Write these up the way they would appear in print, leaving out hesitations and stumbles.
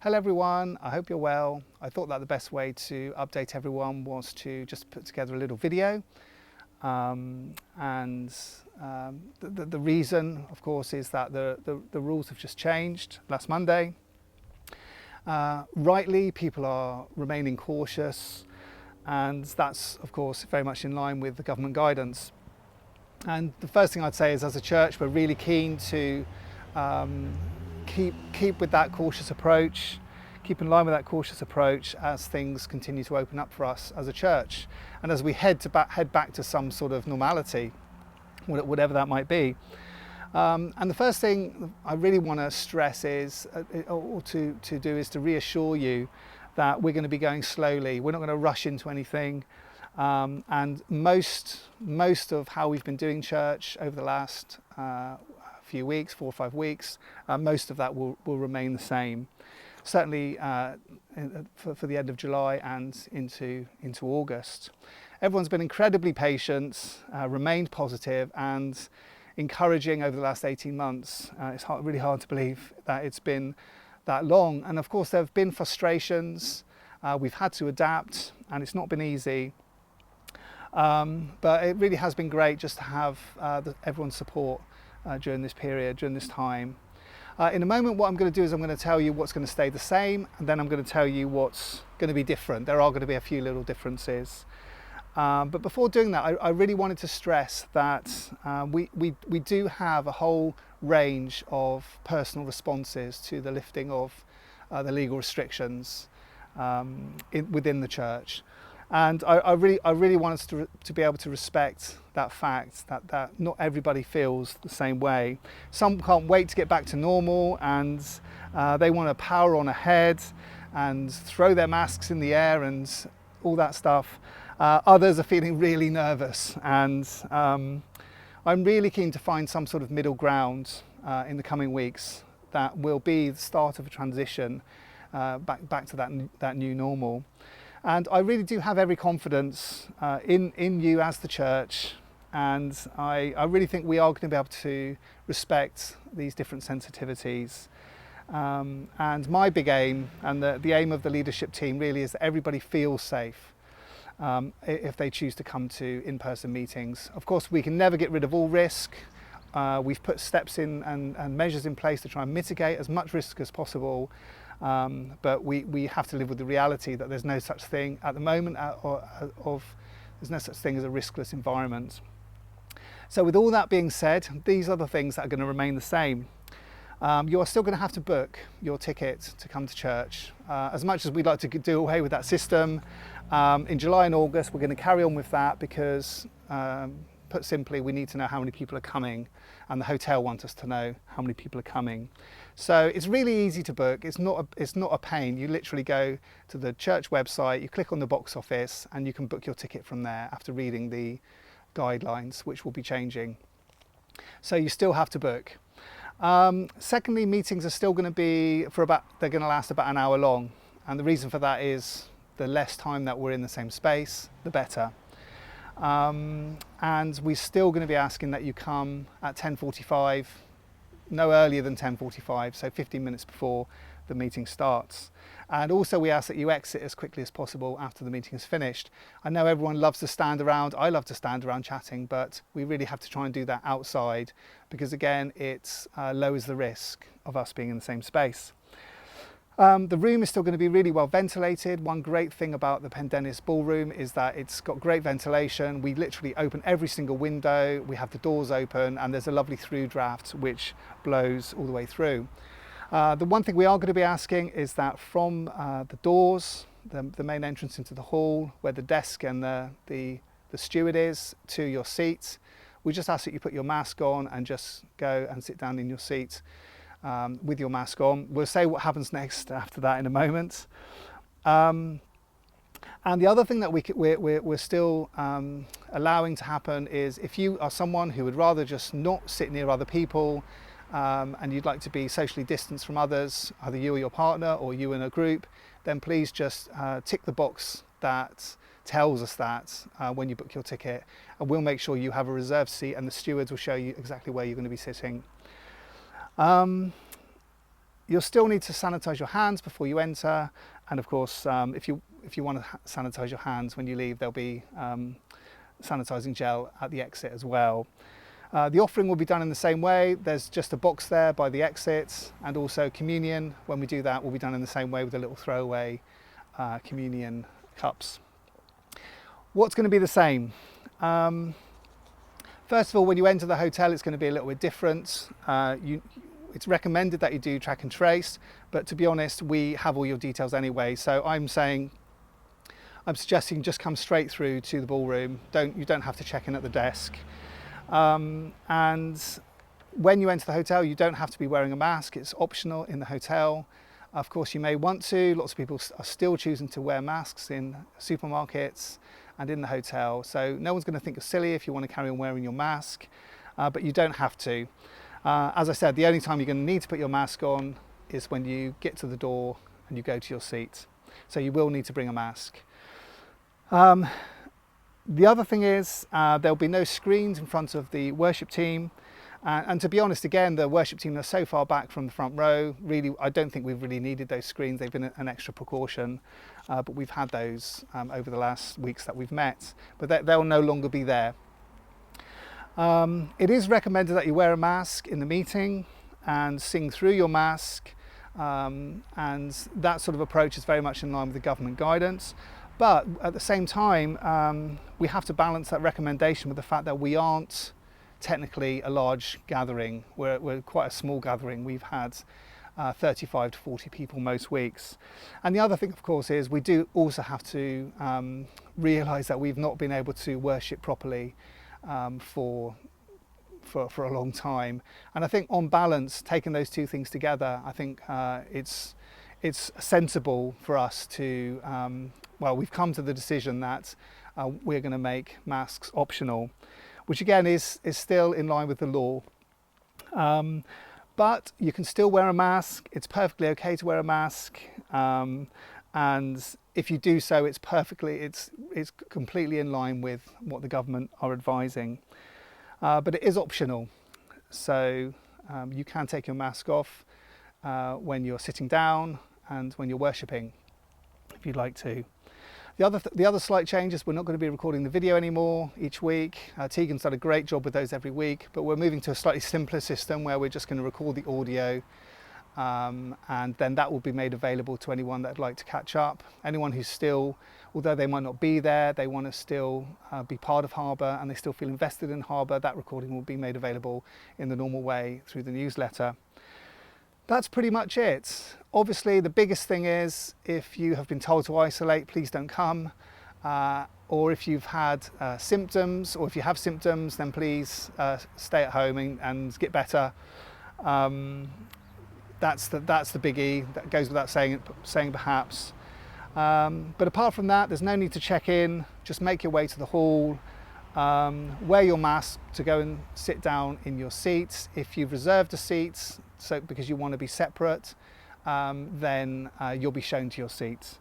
Hello everyone, I hope you're well. I thought that the best way to update everyone was to just put together a little video. The reason, of course, is that the rules have just changed last Monday. Rightly, people are remaining cautious, and that's, of course, very much in line with the government guidance. And the first thing I'd say is, as a church, we're really keen to keep with that cautious approach, keep in line with that cautious approach as things continue to open up for us as a church, and as we head back to some sort of normality, whatever that might be. And the first thing I really want to stress is, or to do, is to reassure you that we're going to be going slowly. We're not going to rush into anything. And most of how we've been doing church over the last few weeks, 4 or 5 weeks, most of that will remain the same. Certainly for the end of July and into August. Everyone's been incredibly patient, remained positive and encouraging over the last 18 months. It's really hard to believe that it's been that long. And of course there have been frustrations. We've had to adapt and it's not been easy. But it really has been great just to have everyone's support during this period, during this time. In a moment, what I'm going to do is I'm going to tell you what's going to stay the same, and then I'm going to tell you what's going to be different. There are going to be a few little differences. But before doing that, I really wanted to stress that we do have a whole range of personal responses to the lifting of the legal restrictions within the church. And I really want us to be able to respect that fact that not everybody feels the same way. Some can't wait to get back to normal, and they want to power on ahead and throw their masks in the air and all that stuff. Others are feeling really nervous, and I'm really keen to find some sort of middle ground in the coming weeks that will be the start of a transition back to that new normal. And I really do have every confidence in you as the church, and I really think we are going to be able to respect these different sensitivities. And my big aim, and the aim of the leadership team really, is that everybody feels safe if they choose to come to in-person meetings. Of course, we can never get rid of all risk. We've put steps in and measures in place to try and mitigate as much risk as possible. But we have to live with the reality that there's no such thing at the moment there's no such thing as a riskless environment. So with all that being said, these are the things that are going to remain the same. You are still going to have to book your ticket to come to church. As much as we'd like to do away with that system, in July and August we're going to carry on with that because, put simply, we need to know how many people are coming, and the hotel want us to know how many people are coming. So it's really easy to book. It's not a pain. You literally go to the church website, you click on the box office, and you can book your ticket from there after reading the guidelines, which will be changing. So you still have to book. Secondly, meetings are still going to be they're going to last about an hour long, and the reason for that is the less time that we're in the same space, the better. And we're still going to be asking that you come at 10:45, no earlier than 10:45, so 15 minutes before the meeting starts. And also we ask that you exit as quickly as possible after the meeting is finished. I know everyone loves to stand around. I love to stand around chatting, but we really have to try and do that outside because, again, it lowers the risk of us being in the same space. The room is still going to be really well ventilated. One great thing about the Pendennis ballroom is that it's got great ventilation. We literally open every single window, we have the doors open, and there's a lovely through draft which blows all the way through. The one thing we are going to be asking is that from the doors, the main entrance into the hall, where the desk and the steward is, to your seat, we just ask that you put your mask on and just go and sit down in your seat with your mask on. We'll say what happens next after that in a moment. And the other thing that we're still allowing to happen is, if you are someone who would rather just not sit near other people and you'd like to be socially distanced from others, either you or your partner or you in a group, then please just tick the box that tells us that when you book your ticket, and we'll make sure you have a reserved seat and the stewards will show you exactly where you're going to be sitting. You'll still need to sanitize your hands before you enter, and of course, if you want to sanitize your hands when you leave, there'll be sanitizing gel at the exit as well. The offering will be done in the same way. There's just a box there by the exit, and also communion, when we do that, will be done in the same way with a little throwaway communion cups. What's going to be the same? First of all, when you enter the hotel, it's going to be a little bit different. It's recommended that you do track and trace, but to be honest, we have all your details anyway. So I'm suggesting just come straight through to the ballroom. You don't have to check in at the desk. And when you enter the hotel, you don't have to be wearing a mask. It's optional in the hotel. Of course, you may want to. Lots of people are still choosing to wear masks in supermarkets and in the hotel. So no one's going to think you're silly if you want to carry on wearing your mask, but you don't have to. As I said, the only time you're going to need to put your mask on is when you get to the door and you go to your seat. So you will need to bring a mask. The other thing is there'll be no screens in front of the worship team. And to be honest, again, the worship team are so far back from the front row. Really, I don't think we've really needed those screens. They've been an extra precaution, but we've had those over the last weeks that we've met. But they'll no longer be there. It is recommended that you wear a mask in the meeting and sing through your mask, and that sort of approach is very much in line with the government guidance. But at the same time, we have to balance that recommendation with the fact that we aren't technically a large gathering. We're quite a small gathering. We've had 35 to 40 people most weeks. And the other thing, of course, is we do also have to realise that we've not been able to worship properly for a long time. And I think on balance, taking those two things together, I think it's sensible for us to, we've come to the decision that we're going to make masks optional, which again is still in line with the law. But you can still wear a mask. It's perfectly okay to wear a mask. And if you do so, it's completely in line with what the government are advising. But it is optional. So you can take your mask off when you're sitting down and when you're worshipping, if you'd like to. The other slight change is we're not going to be recording the video anymore each week. Tegan's done a great job with those every week, but we're moving to a slightly simpler system where we're just going to record the audio, and then that will be made available to anyone that would like to catch up. Anyone who's still, although they might not be there, they want to still be part of Harbour and they still feel invested in Harbour, that recording will be made available in the normal way through the newsletter. That's pretty much it. Obviously, the biggest thing is if you have been told to isolate, please don't come. Or if you've had symptoms, or if you have symptoms, then please stay at home and get better. That's the biggie. That goes without saying perhaps. But apart from that, there's no need to check in. Just make your way to the hall. Wear your mask to go and sit down in your seats. If you've reserved a seat, because you want to be separate, then you'll be shown to your seats.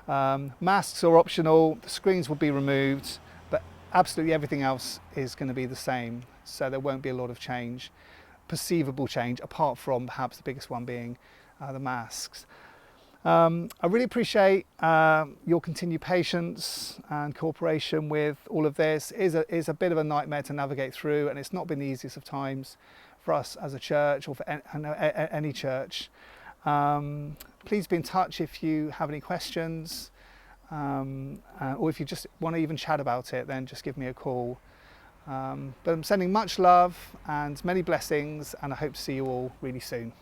Masks are optional, the screens will be removed, but absolutely everything else is going to be the same. So there won't be a lot of change, perceivable change, apart from perhaps the biggest one being the masks. I really appreciate your continued patience and cooperation with all of this. It is a bit of a nightmare to navigate through, and it's not been the easiest of times for us as a church, or for any church. Please be in touch if you have any questions, or if you just want to even chat about it, then just give me a call. But I'm sending much love and many blessings, and I hope to see you all really soon.